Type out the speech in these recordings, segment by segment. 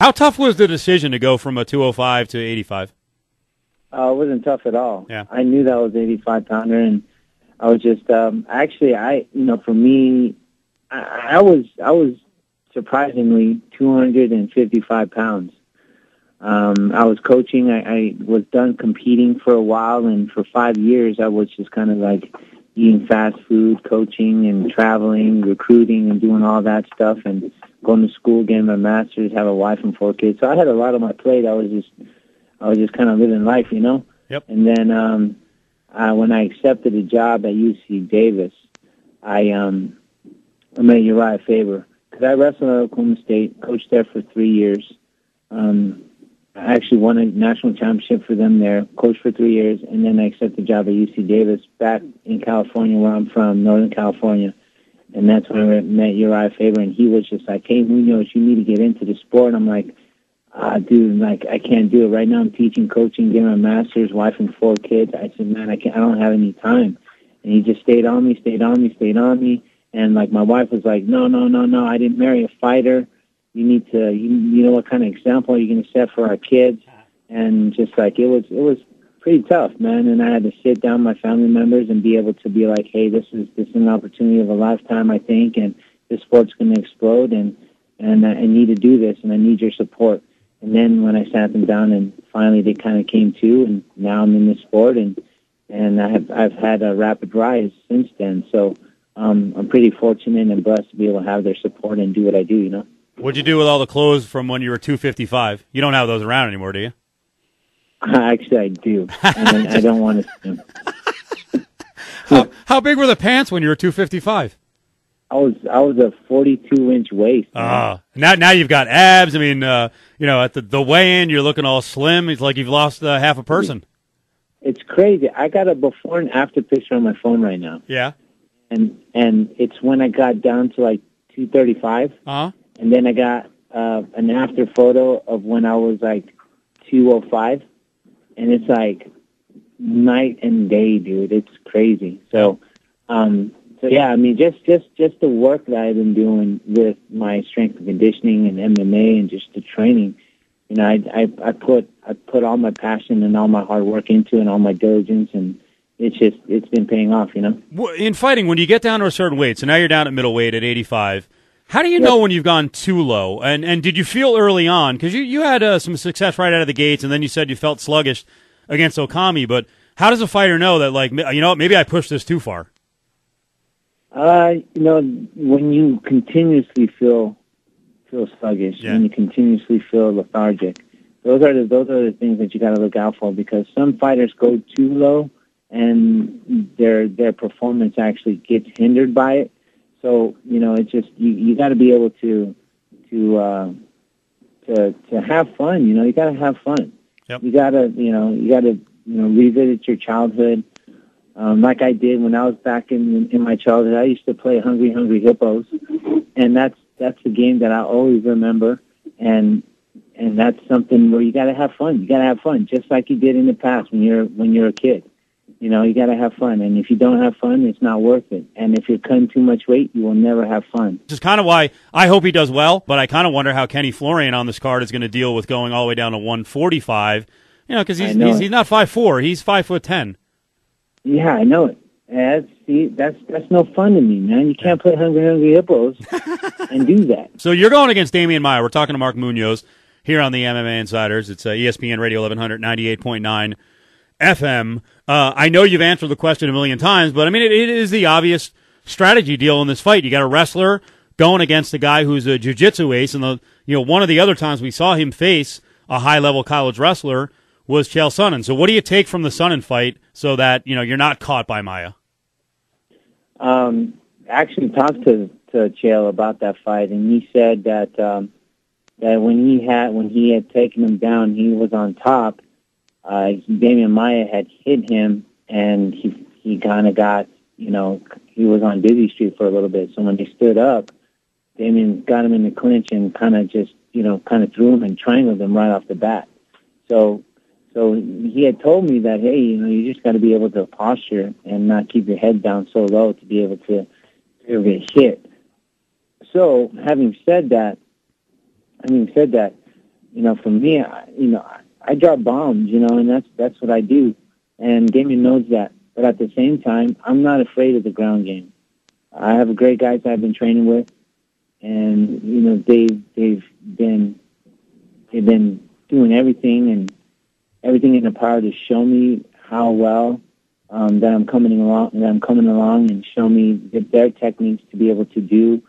How tough was the decision to go from a 205 to 85? It wasn't tough at all. Yeah. I knew that was 85-pounder, and I was just for me, I was surprisingly 255 pounds. I was coaching. I was done competing for a while, and for 5 years, I was just kind of like eating fast food, coaching and traveling, recruiting, and doing all that stuff, and going to school, getting my master's, have a wife and 4 kids. So I had a lot on my plate. I was just kind of living life, you know. Yep. And then when I accepted a job at UC Davis, I met Uriah Faber, because I wrestled at Oklahoma State, coached there for 3 years. I actually won a national championship for them there, coached for 3 years, and then I accepted a job at UC Davis back in California, where I'm from, Northern California. And that's when I met Uriah Faber, and he was just like, hey, Munoz, you need to get into the sport. And I'm like, dude, like, I can't do it. Right now I'm teaching, coaching, getting my master's, wife and 4 kids. I said, man, I don't have any time. And he just stayed on me. And, like, my wife was like, no, I didn't marry a fighter. You need to, you know, what kind of example are you going to set for our kids? And just like, it was pretty tough, man. And I had to sit down with my family members and be able to be like, hey, this is an opportunity of a lifetime, I think, and this sport's going to explode, and I need to do this, and I need your support. And then when I sat them down, and finally they kind of came to, and now I'm in this sport, and I've had a rapid rise since then. So I'm pretty fortunate and blessed to be able to have their support and do what I do, you know. What'd you do with all the clothes from when you were 255? You don't have those around anymore, do you? Actually, I do, and I don't want to. How big were the pants when you were 255? I was a 42-inch waist. Now you've got abs. I mean, at the weigh-in, you're looking all slim. It's like you've lost half a person. It's crazy. I got a before and after picture on my phone right now. Yeah. And it's when I got down to like 235. Uh-huh. And then I got an after photo of when I was like 205. And it's like night and day, dude. It's crazy. So yeah, I mean, just the work that I've been doing with my strength and conditioning and MMA and just the training, you know, I put all my passion and all my hard work into it and all my diligence, and it's been paying off, you know. In fighting, when you get down to a certain weight, so now you're down at middleweight at 85. How do you know when you've gone too low? And did you feel early on, because you had some success right out of the gates, and then you said you felt sluggish against Okami, but how does a fighter know that, like, you know, maybe I pushed this too far? You know, when you continuously feel sluggish, when you continuously feel lethargic, those are the things that you got to look out for, because some fighters go too low and their performance actually gets hindered by it. So, you know, it's just you got to be able to have fun. You know, you got to have fun. Yep. You got to revisit your childhood. Like I did when I was back in my childhood. I used to play Hungry Hungry Hippos, and that's a game that I always remember. And that's something where you got to have fun. You got to have fun, just like you did in the past when you're a kid. You know, you got to have fun, and if you don't have fun, it's not worth it. And if you're cutting too much weight, you will never have fun. Which is kind of why I hope he does well, but I kind of wonder how Kenny Florian on this card is going to deal with going all the way down to 145. You know, because he's not 5'4", he's 5'10". Yeah, I know it. That's no fun to me, man. You can't play Hungry Hungry Hippos and do that. So you're going against Demain Maia. We're talking to Mark Munoz here on the MMA Insiders. It's ESPN Radio 1100, 98.9 FM. I know you've answered the question a million times, but I mean, it is the obvious strategy deal in this fight. You got a wrestler going against a guy who's a jiu-jitsu ace, and one of the other times we saw him face a high-level college wrestler was Chael Sonnen. So what do you take from the Sonnen fight so that, you're not caught by Maia? Actually talked to Chael about that fight, and he said that when he had taken him down, he was on top. Demain Maia had hit him, and he kind of got, he was on Dizzy Street for a little bit. So when they stood up, Demain got him in the clinch and kind of just, kind of threw him and triangled him right off the bat. So he had told me that, hey, you just got to be able to posture and not keep your head down so low to be able to get hit. So having said that, for me, I drop bombs, and that's what I do. And Damian knows that. But at the same time, I'm not afraid of the ground game. I have great guys I've been training with, and they've been doing everything in their power to show me how well that I'm coming along, and show me their techniques to be able to do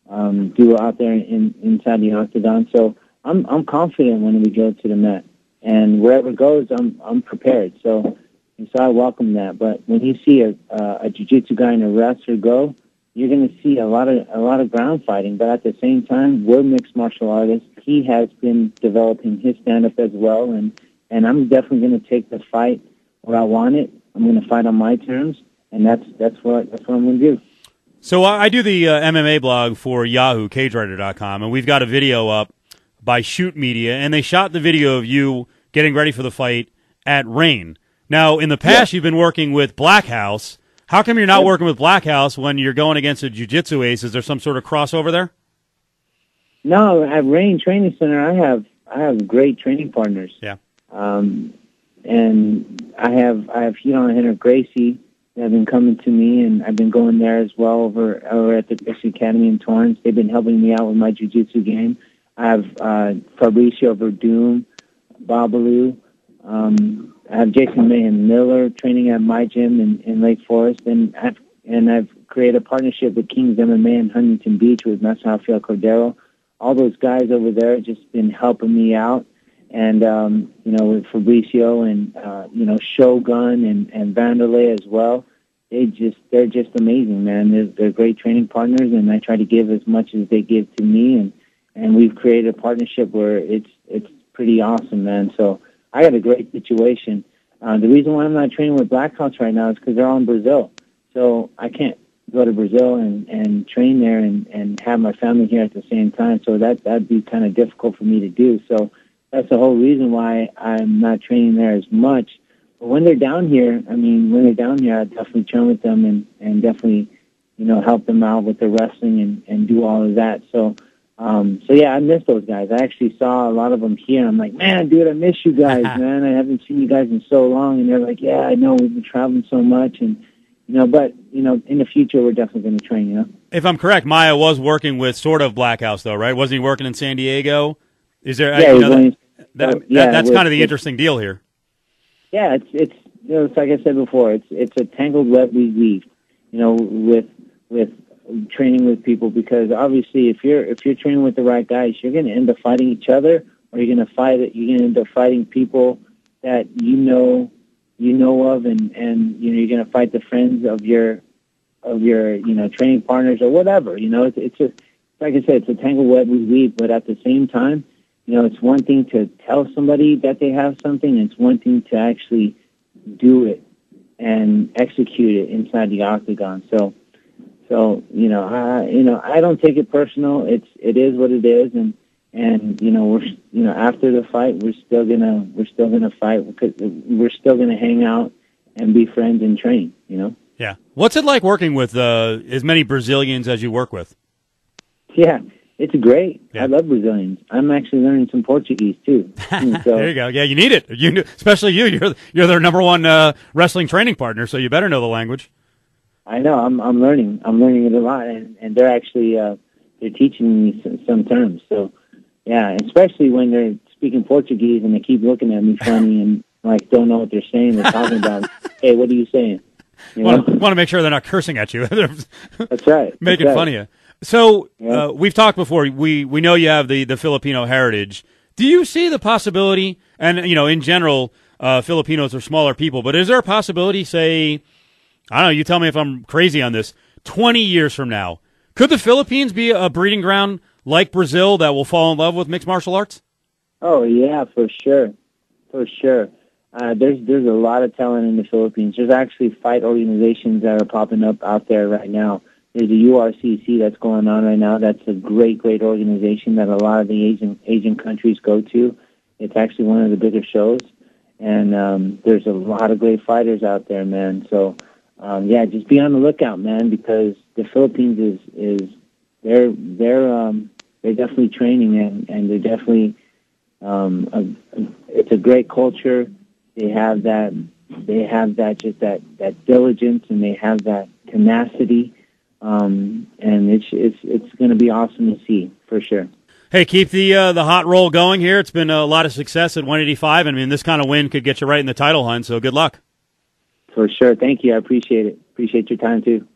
out there inside the octagon. So I'm confident when we go to the mat, and wherever it goes, I'm prepared. So I welcome that. But when you see a jiu-jitsu guy and a wrestler go, you're going to see a lot of ground fighting. But at the same time, we're mixed martial artists. He has been developing his stand-up as well, and I'm definitely going to take the fight where I want it. I'm going to fight on my terms, and that's what I'm going to do. So I do the MMA blog for Yahoo, CageWriter.com, and we've got a video up by Shoot Media, and they shot the video of you getting ready for the fight at Rain. Now, in the past, You've been working with Black House. How come you're not working with Black House when you're going against a jiu-jitsu ace? Is there some sort of crossover there? No, at Rain Training Center, I have great training partners. Yeah. And I have Henry Gracie that have been coming to me, and I've been going there as well over at the Gracie Academy in Torrance. They've been helping me out with my jiu-jitsu game. I have Fabricio Verdum, Babalu. I have Jason Mayhem Miller training at my gym in Lake Forest, and I've created a partnership with King's MMA in Huntington Beach with Master Rafael Cordero. All those guys over there have just been helping me out, and with Fabricio and Shogun and Vanderlei as well. They're just amazing, man. They're great training partners, and I try to give as much as they give to me, and we've created a partnership where it's pretty awesome, man. So I got a great situation. The reason why I'm not training with Black House right now is because they're all in Brazil. So I can't go to Brazil and train there and have my family here at the same time. So that'd be kind of difficult for me to do. So that's the whole reason why I'm not training there as much. But when they're down here, I definitely train with them and definitely, help them out with the wrestling and do all of that. So yeah, I miss those guys. I actually saw a lot of them here. I'm like, man, dude, I miss you guys, man. I haven't seen you guys in so long. And they're like, yeah, I know, we've been traveling so much. And, but in the future, we're definitely going to train, If I'm correct, Maia was working with sort of Black House, though, right? Wasn't he working in San Diego? Is there, yeah, that's kind of the interesting deal here. Yeah, it's like I said before, it's a tangled web we weave, with training with people, because obviously if you're training with the right guys, you're going to end up fighting each other, or you're going to end up fighting people that you know of, and you're going to fight the friends of your training partners or whatever. It's just, like I said, it's a tangled web we weave, but at the same time, it's one thing to tell somebody that they have something, and it's one thing to actually do it and execute it inside the octagon. So I don't take it personal. It is what it is, and we're after the fight, we're still gonna fight, because we're still gonna hang out and be friends and train. Yeah. What's it like working with as many Brazilians as you work with? Yeah, it's great. Yeah. I love Brazilians. I'm actually learning some Portuguese too. So, there you go. Yeah, you need it. Especially you. You're their number one wrestling training partner, so you better know the language. I know. I'm learning. I'm learning it a lot, and they're actually they're teaching me some terms. So yeah, especially when they're speaking Portuguese and they keep looking at me funny and like don't know what they're saying. They're talking about, hey, what are you saying? Want to make sure they're not cursing at you. That's right. Making fun of you. So we've talked before. We know you have the Filipino heritage. Do you see the possibility? And in general, Filipinos are smaller people, but is there a possibility? Say, I don't know. You tell me if I'm crazy on this. 20 years from now, could the Philippines be a breeding ground like Brazil that will fall in love with mixed martial arts? Oh yeah, for sure, for sure. There's a lot of talent in the Philippines. There's actually fight organizations that are popping up out there right now. There's a URCC that's going on right now. That's a great organization that a lot of the Asian countries go to. It's actually one of the bigger shows, and there's a lot of great fighters out there, man. So just be on the lookout, man, because the Philippines is they're definitely training, and they're definitely It's a great culture. They have that diligence, and they have that tenacity. And it's going to be awesome to see for sure. Hey, keep the hot roll going here. It's been a lot of success at 185. I mean, this kind of win could get you right in the title hunt. So good luck. For sure. Thank you. I appreciate it. Appreciate your time too.